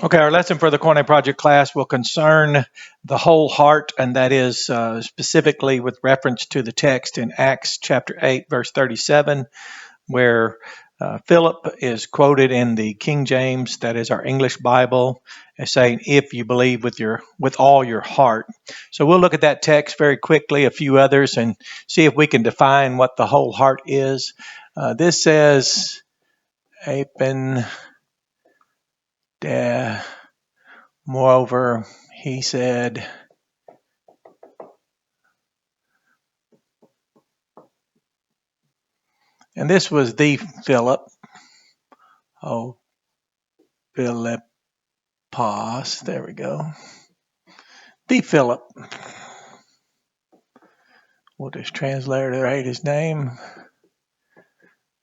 Okay, our lesson for the Koine Project class will concern the whole heart, and that is specifically with reference to the text in Acts chapter 8, verse 37, where Philip is quoted in the King James, that is our English Bible, as saying, "If you believe with all your heart." So we'll look at that text very quickly, a few others, and see if we can define what the whole heart is. This says, "Apen de." Moreover, he said, and this was the Philip, oh, Philippos, there we go. The Philip, we'll just transliterate his name.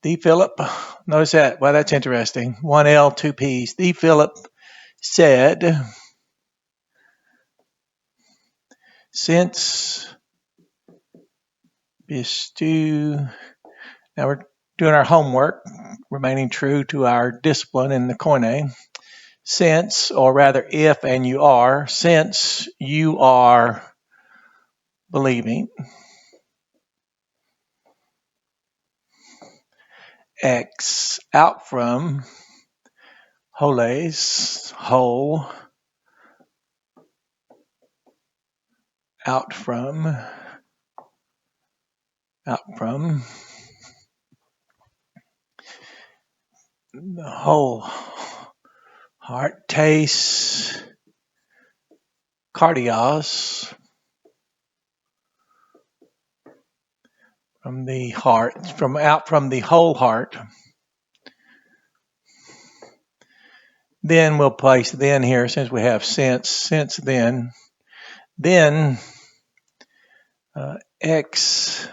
The Philip, notice that, well, that's interesting. One L, two P's. The Philip said, since Bistu, now we're doing our homework, remaining true to our discipline in the Koine. Since, or rather if and you are, since you are believing, X out from, holes, whole, out from, the whole heart, taste, cardios, from the heart, out from the whole heart. Then we'll place then here, since we have since then X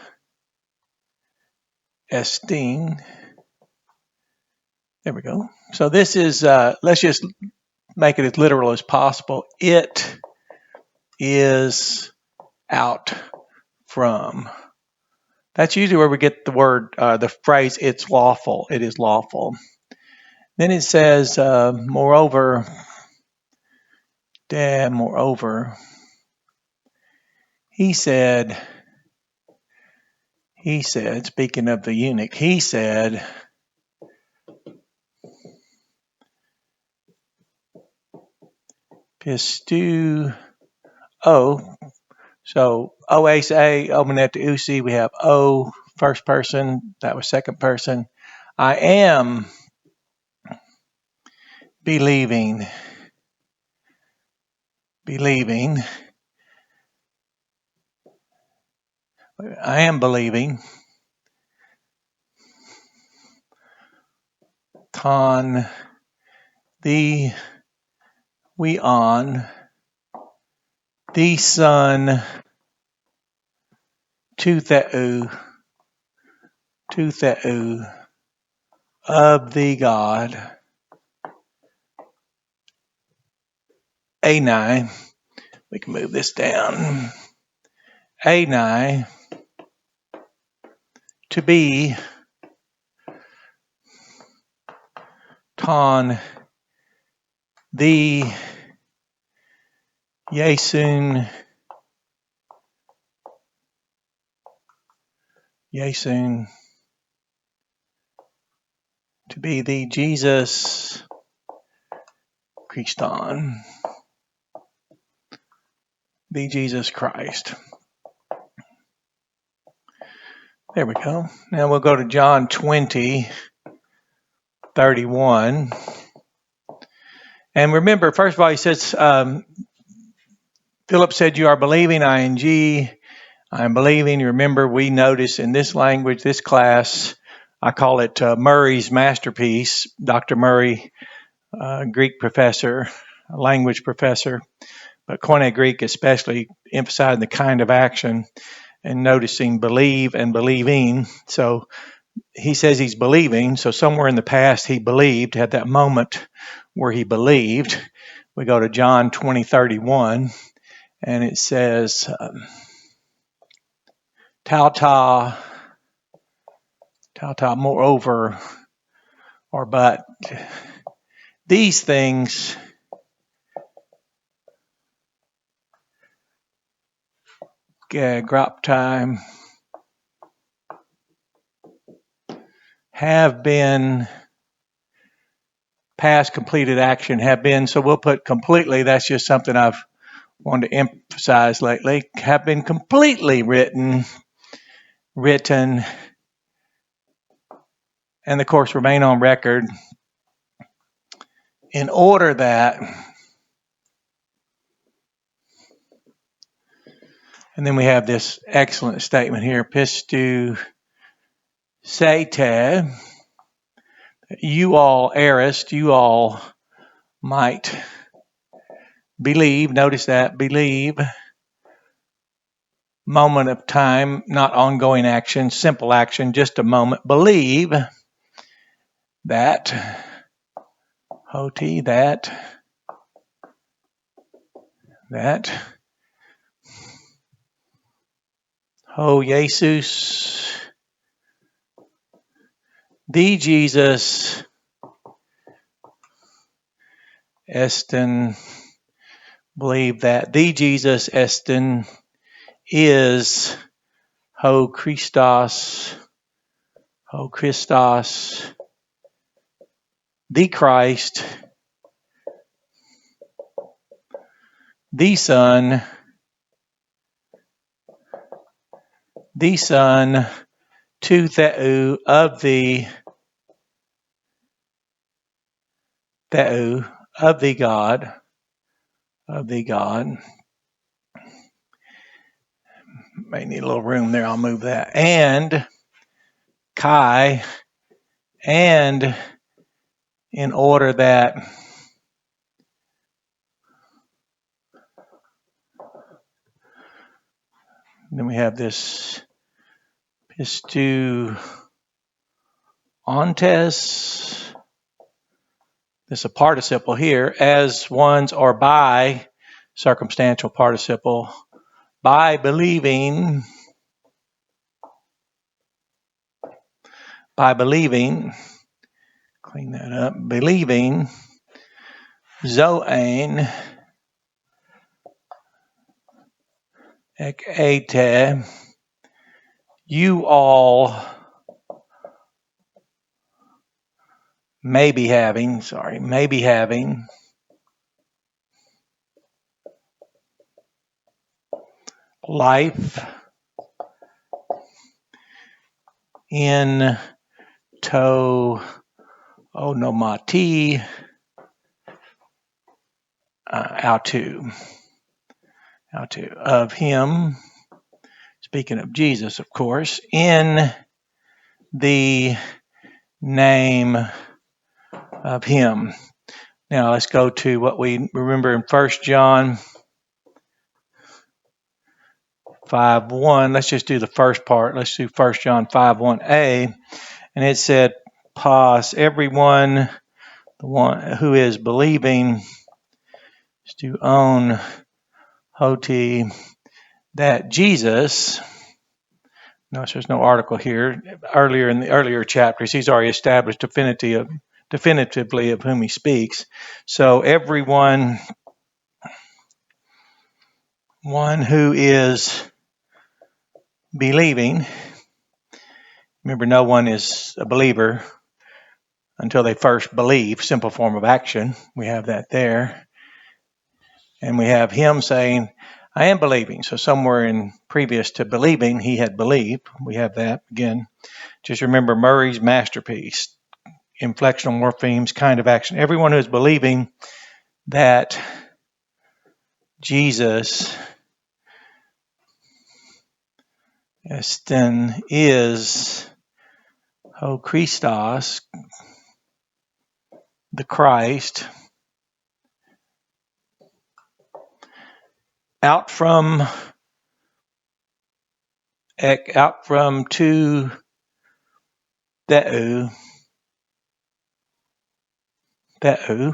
esteem. There we go. So this is, let's just make it as literal as possible. It is out from. That's usually where we get the word, the phrase, it's lawful. It is lawful. Then it says, moreover, he said, speaking of the eunuch, he said, pistu, O. So OSA, omenet usi, we have O, first person, that was second person. I am believing. I am believing. Ton, the, we on, the son, to theou, of the God, Anai, we can move this down, Anai, to be, ton, the, Yesun, to be the Jesus Christon, the Jesus Christ. There we go. Now we'll go to John 20:31. And remember, first of all, he says, Philip said, you are believing, ing, I am believing. You remember, we notice in this language, this class, I call it Murray's masterpiece. Dr. Murray, Greek professor, language professor, but Koine Greek especially, emphasizing the kind of action and noticing believe and believing. So he says he's believing. So somewhere in the past he believed, had that moment where he believed. We go to John 20:31, and it says, Tauta, moreover, or but, these things graptai, have been, past completed action, have been, so we'll put completely, that's just something I've wanted to emphasize lately, have been completely written, and of course remain on record in order that, and then we have this excellent statement here, pistu sete, you all aorist, you all might believe, notice that, believe, moment of time, not ongoing action, simple action, just a moment, believe that, hoti, that, ho Jesus, the Jesus, esten, believe that the Jesus esten is ho Christos, the Christ, the Son, to Theou, of the God, may need a little room there, I'll move that, and Kai, and in order that, then we have this pistu ontes, this is a participle here, as one's or by, circumstantial participle, by believing, clean that up, believing, zoan, ek ete, you all may be having life in to onomati autu of him, speaking of Jesus, of course, in the name of him. Now let's go to what we remember in 1 John 5:1. Let's just do the first part. Let's do 1 John 5:1a. And it said, Pas, everyone, the one who is believing, is to own hoti, that Jesus, notice there's no article here, earlier in the earlier chapters, he's already established definitively of whom he speaks. So everyone, one who is believing, remember no one is a believer until they first believe, simple form of action, we have that there. And we have him saying, I am believing. So somewhere in previous to believing, he had believed. We have that again. Just remember Murray's masterpiece, inflectional morphemes, kind of action. Everyone who is believing that Jesus is ho Christos, the Christ, out from to Theou.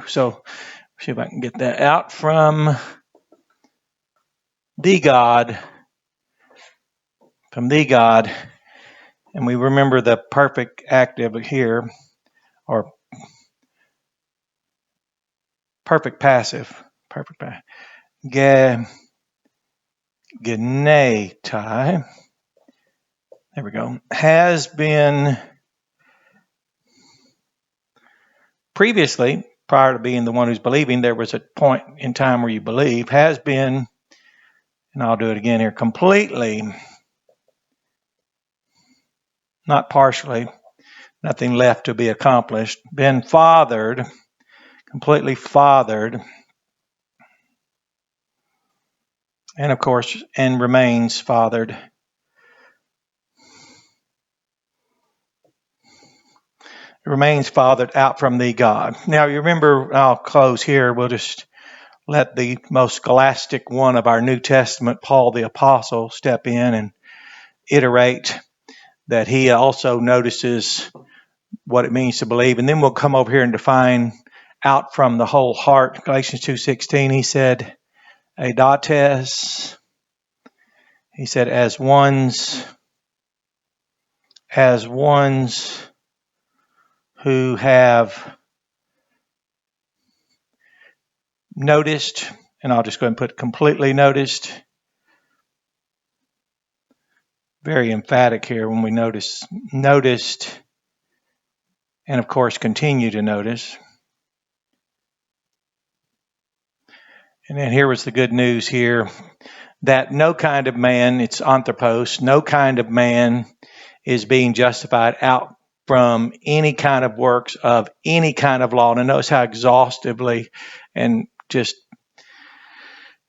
So see if I can get that, out from the God, and we remember the perfect active here, or perfect passive, genetai, there we go, has been previously, prior to being the one who's believing, there was a point in time where you believe, has been, and I'll do it again here, completely, not partially, nothing left to be accomplished, been fathered, completely fathered, and of course, and remains fathered. Remains fathered out from thee, God. Now, you remember, I'll close here. We'll just let the most scholastic one of our New Testament, Paul the Apostle, step in and iterate that he also notices what it means to believe. And then we'll come over here and define out from the whole heart. Galatians 2:16, he said, eidates, he said, as ones who have noticed, and I'll just go ahead and put completely noticed. Very emphatic here when we noticed, and of course continue to notice. And then here was the good news here, that no kind of man, it's anthropos, no kind of man is being justified out from any kind of works of any kind of law. And notice how exhaustively and just,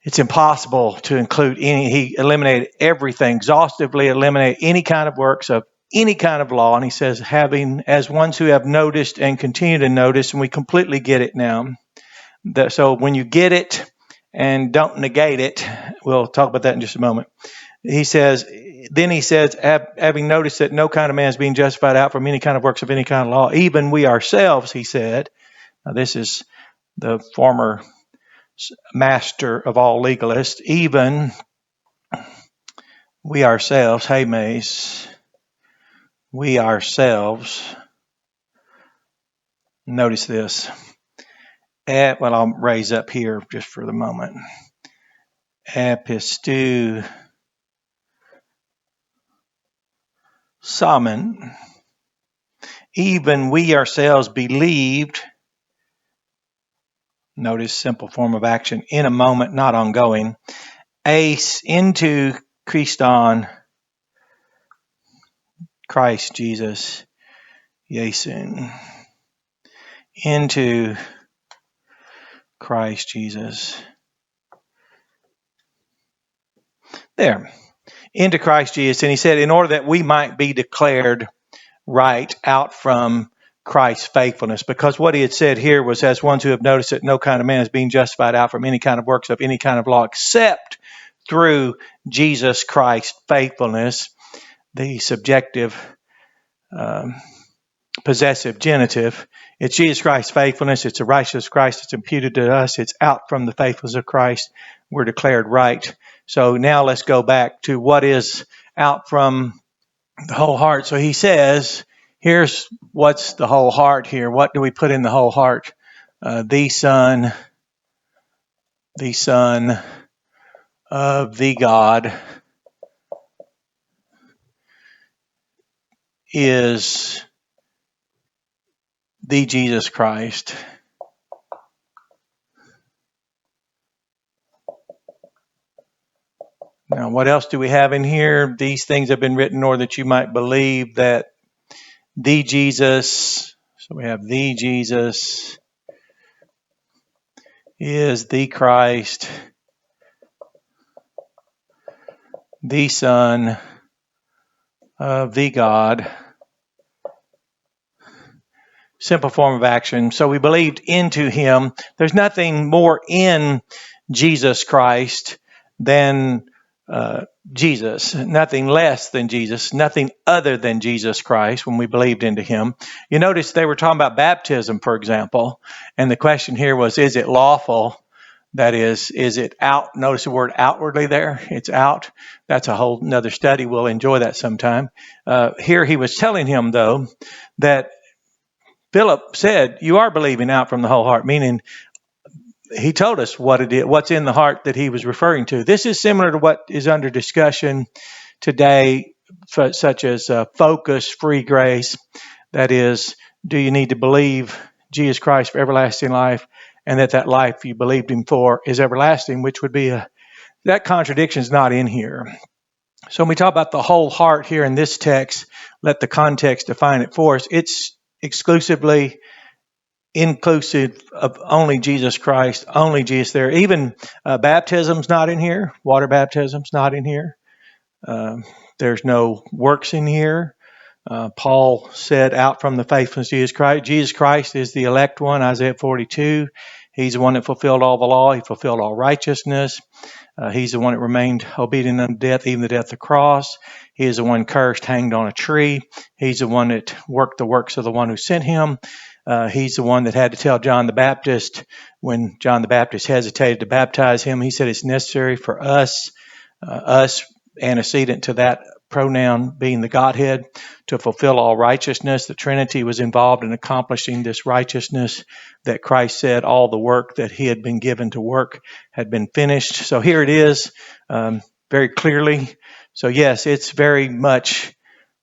it's impossible to include any, he eliminated everything, exhaustively eliminated any kind of works of any kind of law. And he says, having as ones who have noticed and continue to notice, and we completely get it now. So when you get it and don't negate it, we'll talk about that in just a moment. He says, having noticed that no kind of man is being justified out from any kind of works of any kind of law, even we ourselves, he said. Now this is the former master of all legalists, even we ourselves, hey Mace, we ourselves, notice this, well, I'll raise up here just for the moment, epistu samen, even we ourselves believed, notice simple form of action, in a moment, not ongoing, ace into Christon, Christ Jesus, Yesun, into Christ Jesus. There, into Christ Jesus. And he said, in order that we might be declared right out from Christ's faithfulness, because what he had said here was, as ones who have noticed that no kind of man is being justified out from any kind of works of any kind of law, except through Jesus Christ's faithfulness, the subjective possessive genitive. It's Jesus Christ's faithfulness. It's the righteousness of Christ. It's imputed to us. It's out from the faithfulness of Christ. We're declared right. So now let's go back to what is out from the whole heart. So he says, here's what's the whole heart here. What do we put in the whole heart? The Son of the God is the Jesus Christ. Now, what else do we have in here? These things have been written in order that you might believe that the Jesus, so we have the Jesus is the Christ, the Son of the God. Simple form of action. So we believed into him. There's nothing more in Jesus Christ than Jesus, nothing less than Jesus, nothing other than Jesus Christ when we believed into him. You notice they were talking about baptism, for example, and the question here was, is it lawful? That is it out? Notice the word outwardly there. It's out. That's a whole another study. We'll enjoy that sometime. Here he was telling him, though, that Philip said, you are believing out from the whole heart, meaning he told us what it is, what's in the heart that he was referring to. This is similar to what is under discussion today, such as focus, free grace. That is, do you need to believe Jesus Christ for everlasting life, and that life you believed him for is everlasting, which would be that contradiction is not in here. So when we talk about the whole heart here in this text, let the context define it for us. It's exclusively inclusive of only Jesus Christ, only Jesus there. Even baptism's not in here. Water baptism's not in here. There's no works in here. Paul said, out from the faithfulness of Jesus Christ. Jesus Christ is the elect one, Isaiah 42. He's the one that fulfilled all the law. He fulfilled all righteousness. He's the one that remained obedient unto death, even the death of the cross. He is the one cursed, hanged on a tree. He's the one that worked the works of the one who sent him. He's the one that had to tell John the Baptist, when John the Baptist hesitated to baptize him, he said it's necessary for us antecedent to that pronoun being the Godhead, to fulfill all righteousness. The Trinity was involved in accomplishing this righteousness that Christ said all the work that he had been given to work had been finished. So here it is, very clearly. So yes, it's very much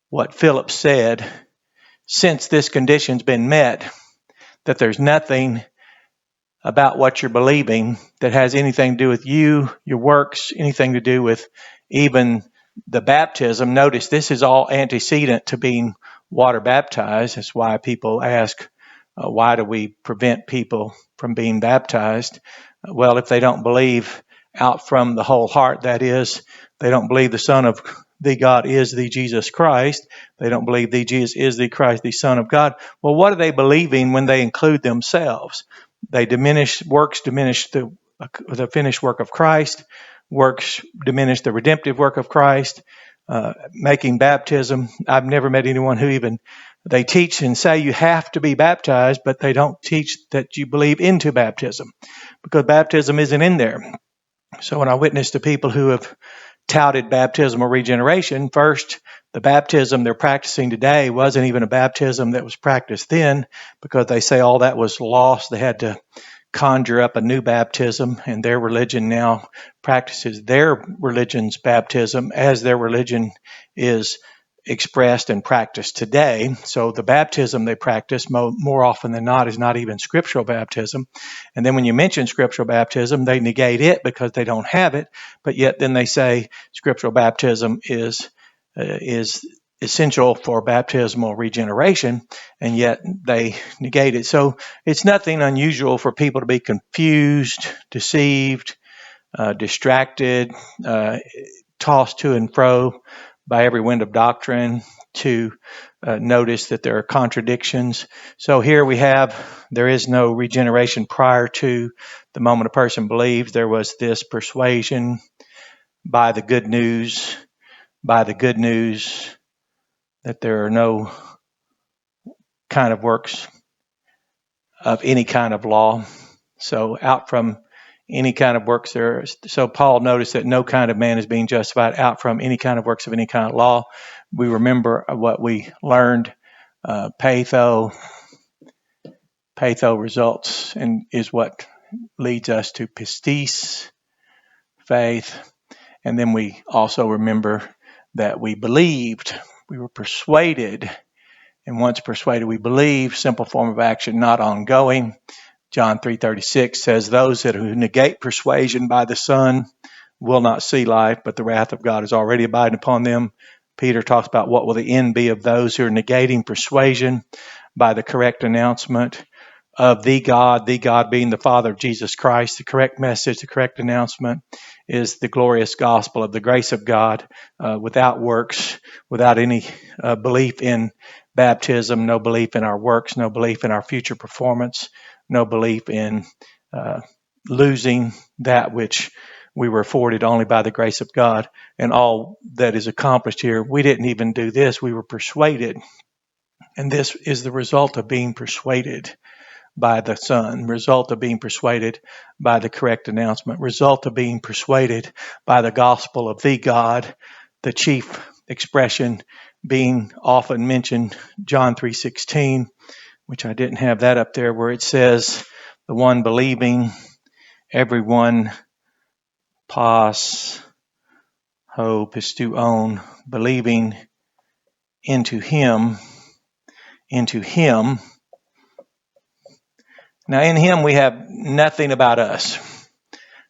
what Philip said. Since this condition's been met, that there's nothing about what you're believing that has anything to do with you, your works, anything to do with even the baptism. Notice this is all antecedent to being water baptized. That's why people ask, why do we prevent people from being baptized? Well, if they don't believe out from the whole heart, that is, they don't believe the Son of the God is the Jesus Christ. They don't believe the Jesus is the Christ, the Son of God. Well, what are they believing when they include themselves? They diminish the finished work of Christ. Works diminish the redemptive work of Christ. Making baptism, I've never met anyone who even, they teach and say you have to be baptized, but they don't teach that you believe into baptism, because baptism isn't in there. So when I witness to people who have touted baptismal regeneration, first, the baptism they're practicing today wasn't even a baptism that was practiced then, because they say all that was lost. They had to conjure up a new baptism, and their religion now practices their religion's baptism as their religion is expressed and practiced today. So the baptism they practice more often than not is not even scriptural baptism. And then when you mention scriptural baptism, they negate it because they don't have it. But yet then they say scriptural baptism is essential for baptismal regeneration, and yet they negate it. So it's nothing unusual for people to be confused, deceived, distracted, tossed to and fro by every wind of doctrine, to notice that there are contradictions. So here we have, there is no regeneration prior to the moment a person believes. There was this persuasion by the good news that there are no kind of works of any kind of law. So out from any kind of works there. So Paul noticed that no kind of man is being justified out from any kind of works of any kind of law. We remember what we learned. Patho results and is what leads us to pistis, faith. And then we also remember that we believed, we were persuaded. And once persuaded, we believe. Simple form of action, not ongoing. John 3:36 says, those who negate persuasion by the Son will not see life, but the wrath of God is already abiding upon them. Peter talks about what will the end be of those who are negating persuasion by the correct announcement of the God being the Father of Jesus Christ. The correct message, the correct announcement is the glorious gospel of the grace of God, without works, without any belief in baptism, no belief in our works, no belief in our future performance, no belief in losing that which we were afforded only by the grace of God. And all that is accomplished here, we didn't even do this, we were persuaded. And this is the result of being persuaded by the Son, result of being persuaded by the correct announcement, result of being persuaded by the gospel of the God, the chief expression being often mentioned, John 3:16, which I didn't have that up there, where it says, the one believing everyone pas hope is to own, believing into him. Now in him we have nothing about us.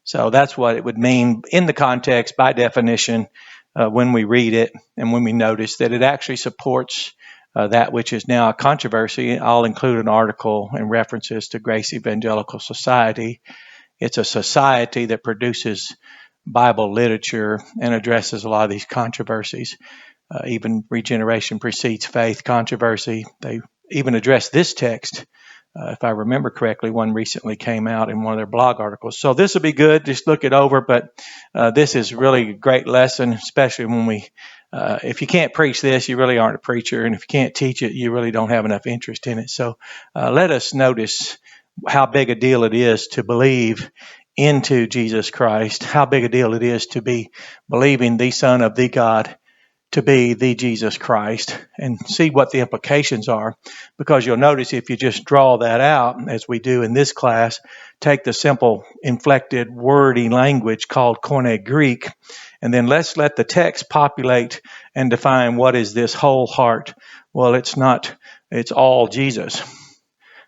So that's what it would mean in the context by definition when we read it and when we notice that it actually supports that which is now a controversy. I'll include an article and references to Grace Evangelical Society. It's a society that produces Bible literature and addresses a lot of these controversies. Even regeneration precedes faith controversy. They even address this text. If I remember correctly, one recently came out in one of their blog articles. So this will be good. Just look it over. But this is really a great lesson, especially when if you can't preach this, you really aren't a preacher. And if you can't teach it, you really don't have enough interest in it. So let us notice how big a deal it is to believe into Jesus Christ, how big a deal it is to be believing the Son of the God to be the Jesus Christ, and see what the implications are. Because you'll notice if you just draw that out, as we do in this class, take the simple inflected wordy language called Koine Greek, and then let's let the text populate and define what is this whole heart. Well, it's not, it's all Jesus.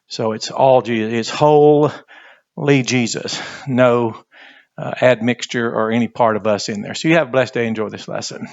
So it's all Jesus. It's wholly Jesus. No admixture or any part of us in there. So you have a blessed day. Enjoy this lesson.